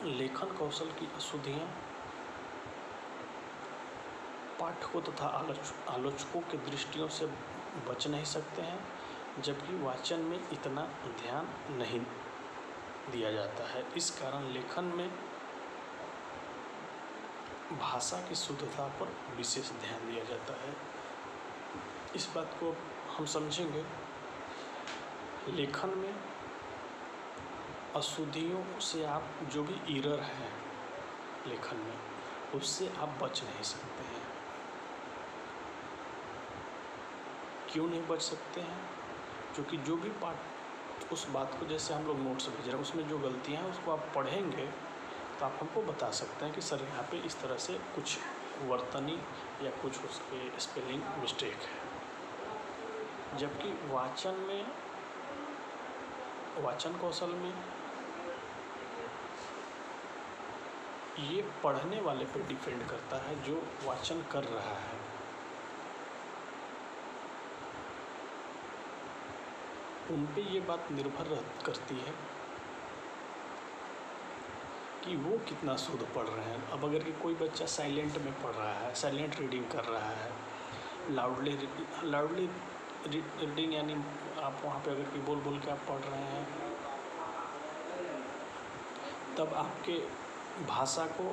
लेखन कौशल की अशुद्धियाँ पाठकों तथा आलोचकों के दृष्टियों से बच नहीं सकते हैं, जबकि वाचन में इतना ध्यान नहीं दिया जाता है। इस कारण लेखन में भाषा की शुद्धता पर विशेष ध्यान दिया जाता है। इस बात को हम समझेंगे। लेखन में अशुद्धियों से आप जो भी एरर है लेखन में, उससे आप बच नहीं सकते हैं। क्यों नहीं बच सकते हैं? क्योंकि जो भी पाठ उस बात को, जैसे हम लोग नोट्स भेज रहे हैं, उसमें जो गलतियां हैं उसको आप पढ़ेंगे तो आप हमको बता सकते हैं कि सर यहाँ पे इस तरह से कुछ वर्तनी या कुछ उसके स्पेलिंग मिस्टेक है। जबकि वाचन कौशल में ये पढ़ने वाले पे डिपेंड करता है जो वाचन कर रहा है। उन पे ये बात निर्भर करती है कि वो कितना शुद्ध पढ़ रहे हैं। अब अगर कि कोई बच्चा साइलेंट में पढ़ रहा है, साइलेंट रीडिंग कर रहा है, लाउडली रीडिंग यानी आप वहाँ पे अगर कि बोल बोल के आप पढ़ रहे हैं, तब आपके भाषा को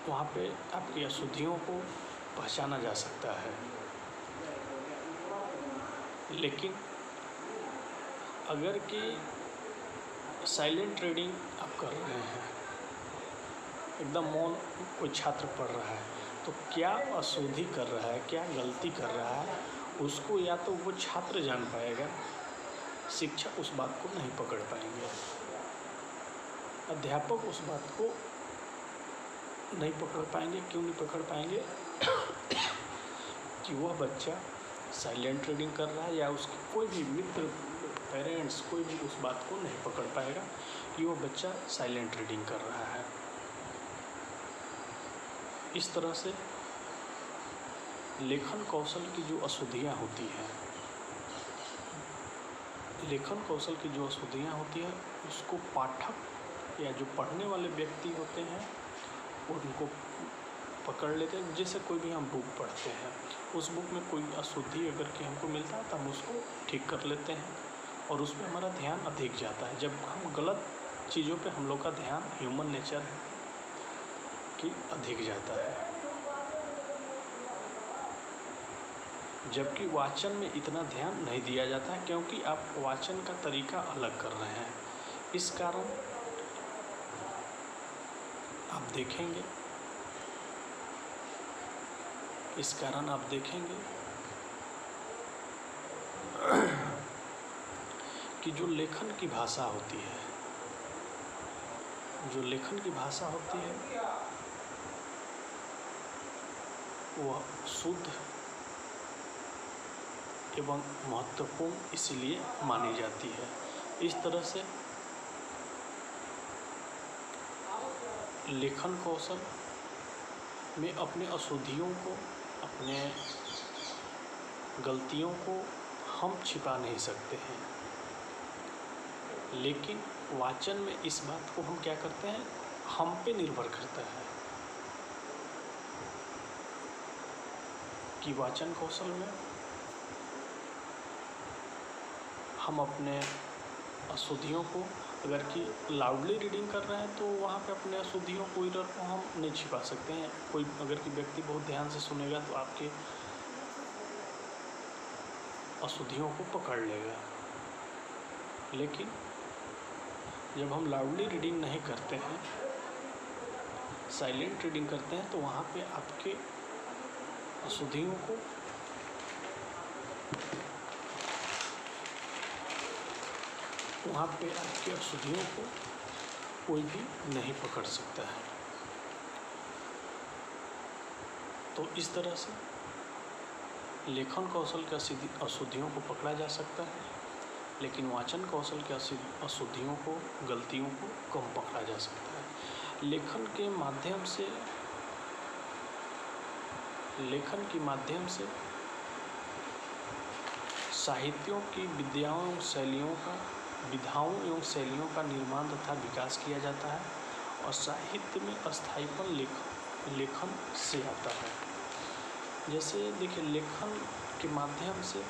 वहाँ पे आपकी अशुद्धियों को पहचाना जा सकता है। लेकिन अगर कि साइलेंट रीडिंग आप कर रहे हैं, एकदम मौन कोई छात्र पढ़ रहा है, तो क्या अशुद्धि कर रहा है, क्या गलती कर रहा है, उसको या तो वो छात्र जान पाएगा, शिक्षक उस बात को नहीं पकड़ पाएंगे, अध्यापक उस बात को नहीं पकड़ पाएंगे। क्यों नहीं पकड़ पाएंगे? कि वह बच्चा साइलेंट रीडिंग कर रहा है, या उसके कोई भी मित्र, पेरेंट्स, कोई भी उस बात को नहीं पकड़ पाएगा कि वो बच्चा साइलेंट रीडिंग कर रहा है। इस तरह से लेखन कौशल की जो अशुद्धियाँ होती हैं, उसको पाठक या जो पढ़ने वाले व्यक्ति होते हैं उनको पकड़ लेते हैं। जैसे कोई भी हम बुक पढ़ते हैं, उस बुक में कोई अशुद्धि अगर कि हमको मिलता है तो हम उसको ठीक कर लेते हैं और उसमें हमारा ध्यान अधिक जाता है। जब हम गलत चीज़ों पे हम लोग का ध्यान, ह्यूमन नेचर है कि अधिक जाता है। जबकि वाचन में इतना ध्यान नहीं दिया जाता है, क्योंकि आप वाचन का तरीका अलग कर रहे हैं। इस कारण आप देखेंगे कि जो लेखन की भाषा होती है, वह शुद्ध एवं महत्वपूर्ण इसलिए मानी जाती है। इस तरह से लेखन कौशल में अपने अशुद्धियों को, अपने गलतियों को हम छिपा नहीं सकते हैं। लेकिन वाचन में इस बात को हम क्या करते हैं, हम पे निर्भर करता है कि वाचन कौशल में हम अपने अशुद्धियों को, अगर कि लाउडली रीडिंग कर रहे हैं तो वहाँ पे अपने अशुद्धियों को, एरर को हम नहीं छिपा सकते हैं। कोई अगर कि व्यक्ति बहुत ध्यान से सुनेगा तो आपके अशुद्धियों को पकड़ लेगा। लेकिन जब हम लाउडली रीडिंग नहीं करते हैं, साइलेंट रीडिंग करते हैं, तो वहाँ पे आपके अशुद्धियों को वहाँ पे आपकी अशुद्धियों को कोई भी नहीं पकड़ सकता है। तो इस तरह से लेखन कौशल के अशुद्धियों को पकड़ा जा सकता है, लेकिन वाचन कौशल के अशुद्धियों को, गलतियों को कम पकड़ा जा सकता है। लेखन के माध्यम से साहित्यों की विधाओं एवं शैलियों का निर्माण तथा विकास किया जाता है और साहित्य में अस्थायीपन लेखन से आता है। जैसे देखिए, लेखन के माध्यम से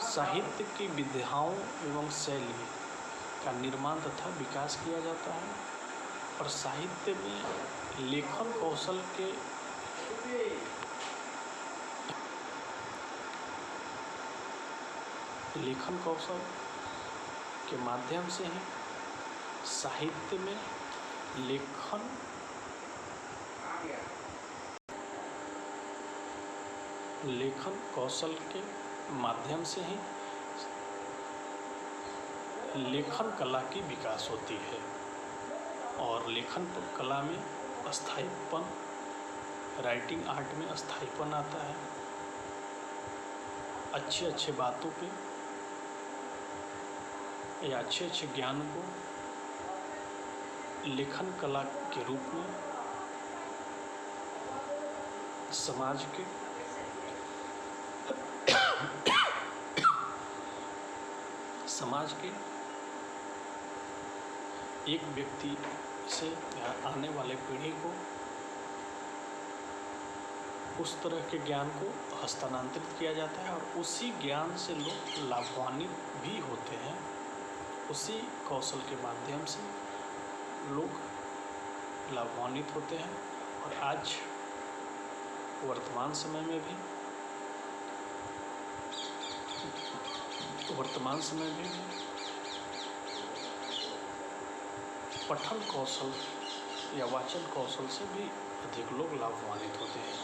साहित्य की विधाओं एवं शैली का निर्माण तथा विकास किया जाता है और साहित्य में लेखन कौशल के माध्यम से ही साहित्य में लेखन कौशल के माध्यम से ही लेखन कला की विकास होती है और लेखन कला में अस्थायीपन, राइटिंग आर्ट में अस्थायीपन आता है। अच्छे बातों पे या अच्छे ज्ञान को लेखन कला के रूप में समाज के एक व्यक्ति से या आने वाले पीढ़ी को उस तरह के ज्ञान को हस्तांतरित किया जाता है और उसी ज्ञान से लोग लाभान्वित भी होते हैं। उसी कौशल के माध्यम से लोग लाभान्वित होते हैं और आज वर्तमान समय में भी पठन कौशल या वाचन कौशल से भी अधिक लोग लाभान्वित होते हैं।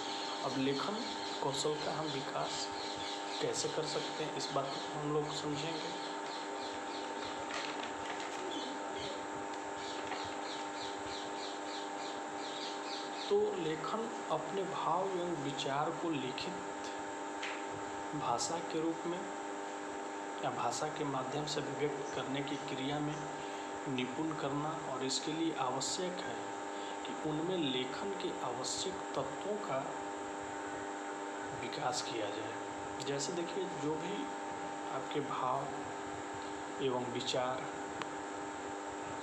अब लेखन कौशल का हम विकास कैसे कर सकते हैं, इस बात को हम लोग समझेंगे। तो लेखन अपने भाव एवं विचार को लिखित भाषा के रूप में या भाषा के माध्यम से अभिव्यक्त करने की क्रिया में निपुण करना और इसके लिए आवश्यक है कि उनमें लेखन के आवश्यक तत्वों का विकास किया जाए। जैसे देखिए, जो भी आपके भाव एवं विचार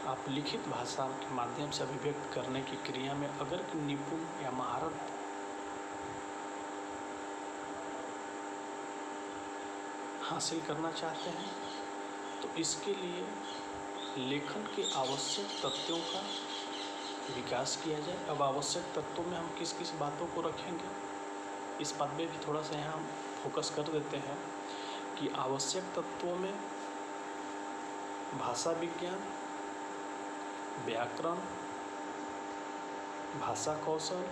आप लिखित भाषा के माध्यम से अभिव्यक्त करने की क्रिया में अगर निपुण या महारत हासिल करना चाहते हैं तो इसके लिए लेखन के आवश्यक तत्वों का विकास किया जाए। अब आवश्यक तत्वों में हम किस किस बातों को रखेंगे, इस बात पे भी थोड़ा सा यहाँ हम फोकस कर देते हैं कि आवश्यक तत्वों में भाषा विज्ञान, व्याकरण, भाषा कौशल,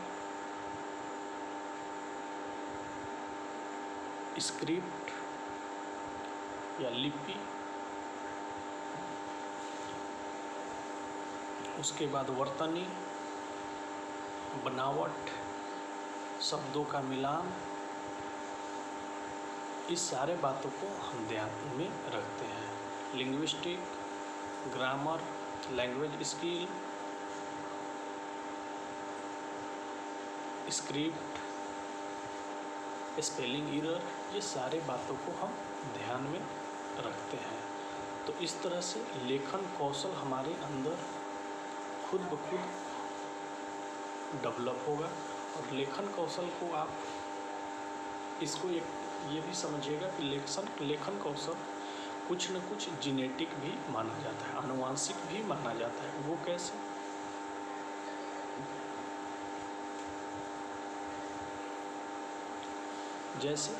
स्क्रिप्ट या लिपि, उसके बाद वर्तनी, बनावट, शब्दों का मिलान, इस सारे बातों को हम ध्यान में रखते हैं। Linguistic, grammar, language skill, script, spelling error, ये सारे बातों को हम ध्यान में रखते हैं। तो इस तरह से लेखन कौशल हमारे अंदर खुद ब खुद डेवलप होगा और लेखन कौशल को आप इसको ये भी समझिएगा कि लेखन कौशल कुछ न कुछ जेनेटिक भी माना जाता है, आनुवांशिक भी माना जाता है। वो कैसे? जैसे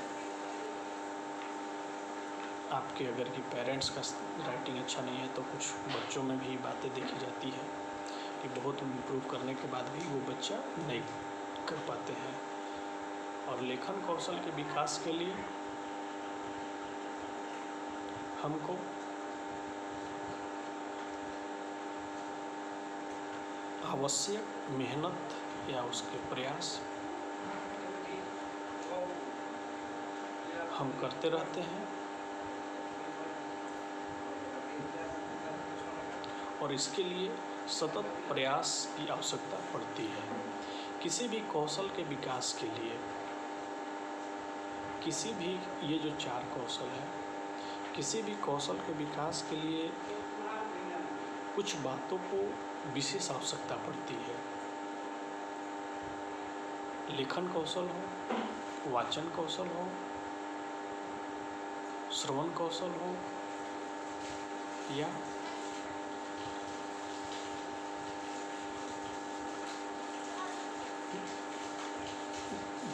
आपके अगर कि पेरेंट्स का राइटिंग अच्छा नहीं है तो कुछ बच्चों में भी बातें देखी जाती है कि बहुत इम्प्रूव करने के बाद भी वो बच्चा नहीं कर पाते हैं। और लेखन कौशल के विकास के लिए हमको आवश्यक मेहनत या उसके प्रयास हम करते रहते हैं और इसके लिए सतत प्रयास की आवश्यकता पड़ती है। किसी भी कौशल के विकास के लिए, किसी भी ये जो 4 कौशल है, किसी भी कौशल के विकास के लिए कुछ बातों को विशेष आवश्यकता पड़ती है। लेखन कौशल हो, वाचन कौशल हो, श्रवण कौशल हो या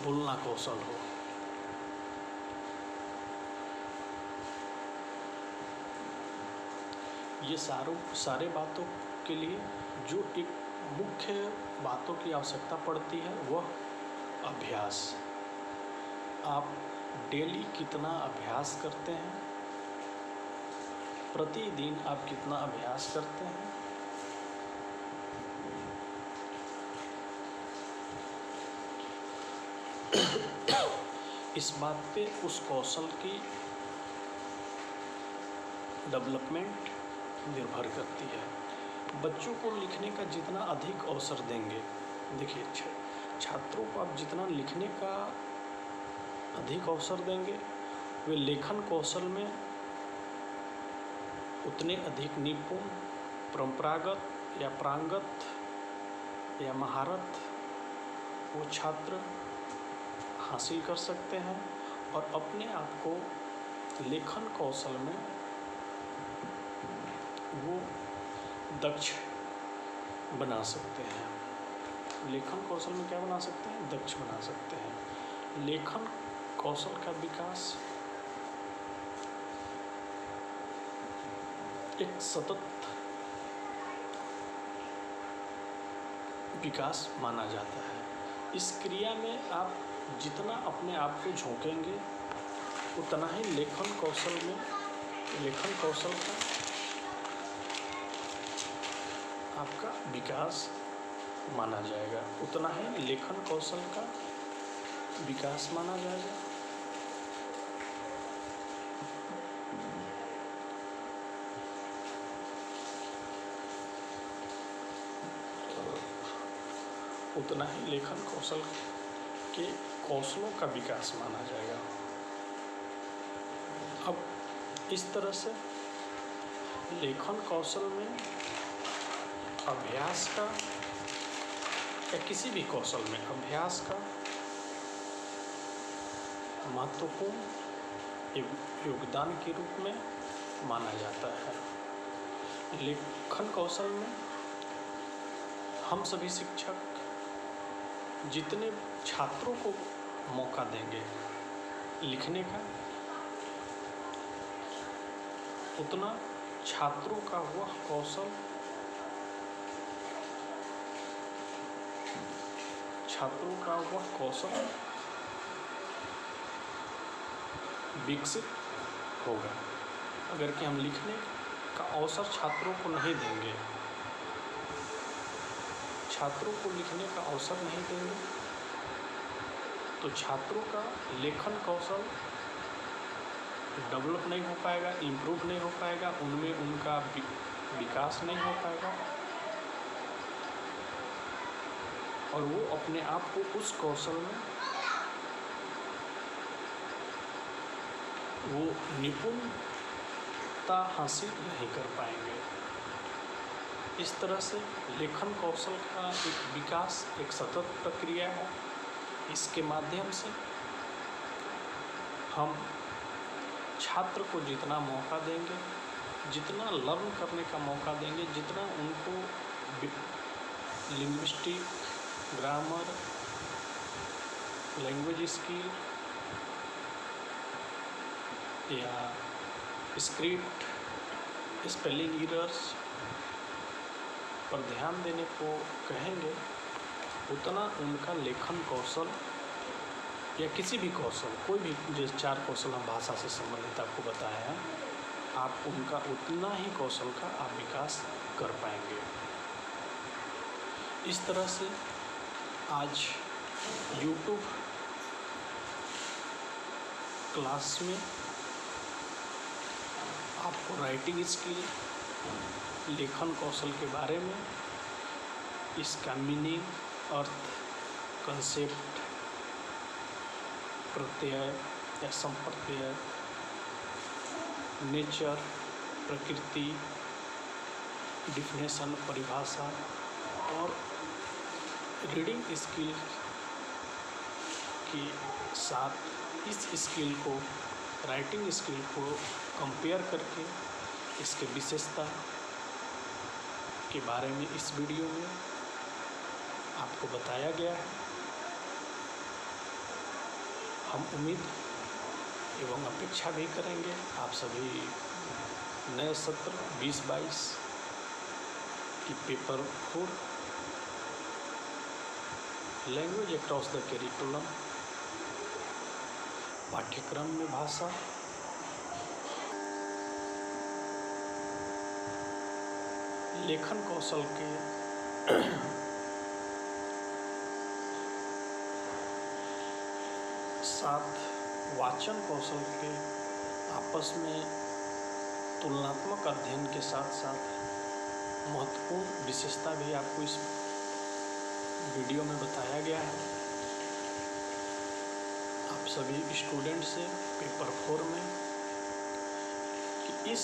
बोलना कौशल हो। ये सारे बातों के लिए जो एक मुख्य बातों की आवश्यकता पड़ती है वह अभ्यास। आप डेली कितना अभ्यास करते हैं, प्रतिदिन आप कितना अभ्यास करते हैं, इस बात पे उस कौशल की डेवलपमेंट निर्भर करती है। बच्चों को लिखने का जितना अधिक अवसर देंगे, देखिए छात्रों को आप जितना लिखने का अधिक अवसर देंगे, वे लेखन कौशल में उतने अधिक निपुण, परंपरागत या प्रांगत या महारत वो छात्र हासिल कर सकते हैं और अपने आप को लेखन कौशल में वो दक्ष बना सकते हैं। लेखन कौशल में क्या बना सकते हैं? दक्ष बना सकते हैं। लेखन कौशल का विकास एक सतत विकास माना जाता है। इस क्रिया में आप जितना अपने आप को झोंकेंगे उतना ही लेखन कौशल का आपका विकास माना जाएगा, उतना ही लेखन कौशल का विकास माना जाएगा। उतना ही लेखन कौशल के कौशलों का विकास माना जाएगा। अब इस तरह से लेखन कौशल में अभ्यास का या किसी भी कौशल में अभ्यास का महत्वपूर्ण योगदान के रूप में माना जाता है। लेखन कौशल में हम सभी शिक्षक जितने छात्रों को मौका देंगे लिखने का, उतना छात्रों का वह कौशल विकसित होगा। अगर कि हम लिखने का अवसर छात्रों को नहीं देंगे, छात्रों को लिखने का अवसर नहीं देंगे, तो छात्रों का लेखन कौशल डेवलप नहीं हो पाएगा, इम्प्रूव नहीं हो पाएगा, उनमें उनका विकास नहीं हो पाएगा और वो अपने आप को उस कौशल में वो निपुणता हासिल नहीं कर पाएंगे। इस तरह से लेखन कौशल का एक विकास एक सतत प्रक्रिया है। इसके माध्यम से हम छात्र को जितना मौका देंगे, जितना लर्न करने का मौका देंगे, जितना उनको लिंग्विस्टिक, ग्रामर, लैंग्वेज स्किल या स्क्रिप्ट, स्पेलिंग एरर्स पर ध्यान देने को कहेंगे, उतना उनका लेखन कौशल या किसी भी कौशल, कोई भी जो 4 कौशल हम भाषा से संबंधित आपको बताए हैं, आप उनका उतना ही कौशल का आप विकास कर पाएंगे। इस तरह से आज YouTube क्लास में आपको राइटिंग स्किल, लेखन कौशल के बारे में, इसका मीनिंग, अर्थ, कंसेप्ट, प्रत्यय या संप्रत्यय, नेचर, प्रकृति, डिफिनेशन, परिभाषा और रीडिंग स्किल के साथ इस स्किल को, राइटिंग स्किल को कंपेयर करके इसके विशेषता के बारे में इस वीडियो में आपको बताया गया है। हम उम्मीद एवं अपेक्षा भी करेंगे आप सभी नए सत्र 2022 की paper 4 language across the curriculum पाठ्यक्रम में भाषा, लेखन कौशल के साथ वाचन कौशल के आपस में तुलनात्मक अध्ययन के साथ साथ महत्वपूर्ण विशेषता भी आपको इस वीडियो में बताया गया है। आप सभी स्टूडेंट से पेपर 4 में कि इस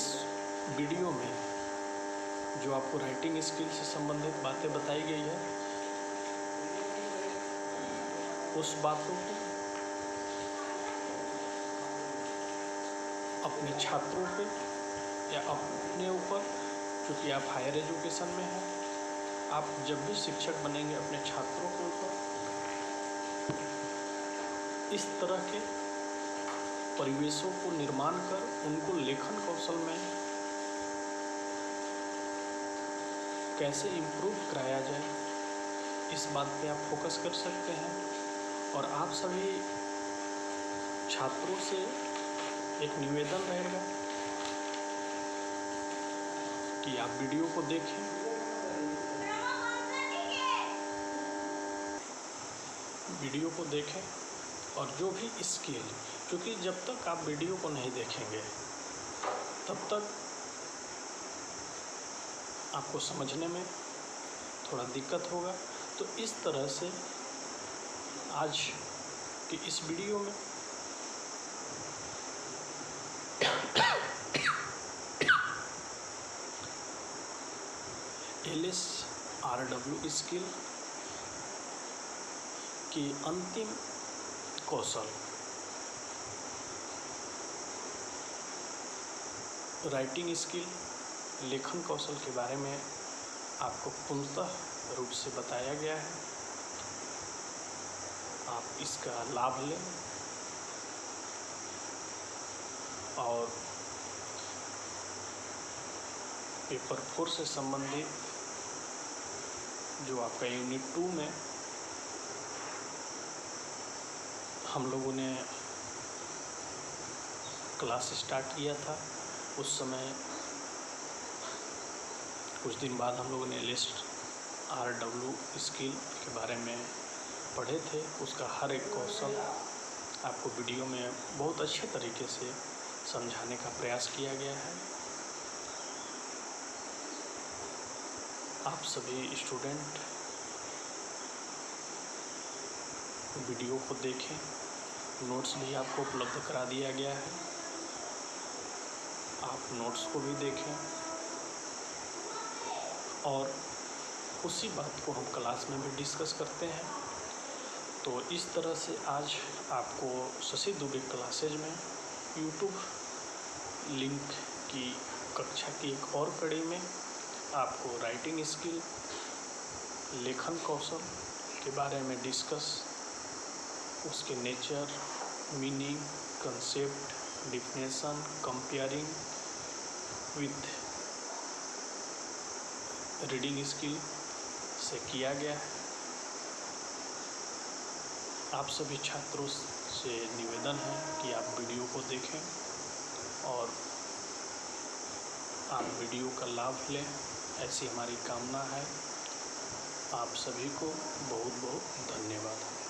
वीडियो में जो आपको राइटिंग स्किल से संबंधित बातें बताई गई है, उस बातों को अपने छात्रों पे या अपने ऊपर, क्योंकि आप हायर एजुकेशन में हैं, आप जब भी शिक्षक बनेंगे अपने छात्रों के ऊपर इस तरह के परिवेशों को निर्माण कर उनको लेखन कौशल में कैसे इम्प्रूव कराया जाए, इस बात पे आप फोकस कर सकते हैं। और आप सभी छात्रों से एक निवेदन रहेगा कि आप वीडियो को देखें, और जो भी स्किल, क्योंकि जब तक आप वीडियो को नहीं देखेंगे तब तक आपको समझने में थोड़ा दिक्कत होगा। तो इस तरह से आज की इस वीडियो में LSRW स्किल की अंतिम कौशल राइटिंग स्किल, लेखन कौशल के बारे में आपको पूर्णतः रूप से बताया गया है। आप इसका लाभ लें और पेपर 4 से संबंधित जो आपका यूनिट 2 में हम लोगों ने क्लास स्टार्ट किया था, उस समय कुछ दिन बाद हम लोगों ने LSRW स्किल के बारे में पढ़े थे। उसका हर एक कौशल आपको वीडियो में बहुत अच्छे तरीके से समझाने का प्रयास किया गया है। आप सभी स्टूडेंट वीडियो को देखें, नोट्स भी आपको उपलब्ध करा दिया गया है, आप नोट्स को भी देखें और उसी बात को हम क्लास में भी डिस्कस करते हैं। तो इस तरह से आज आपको शशि दुबे क्लासेज में यूट्यूब लिंक की कक्षा की एक और कड़ी में आपको राइटिंग स्किल, लेखन कौशल के बारे में डिस्कस, उसके nature, meaning, concept, definition, comparing with reading skill से किया गया है। आप सभी छात्रों से निवेदन है कि आप वीडियो को देखें और आप वीडियो का लाभ लें, ऐसी हमारी कामना है। आप सभी को बहुत बहुत धन्यवाद।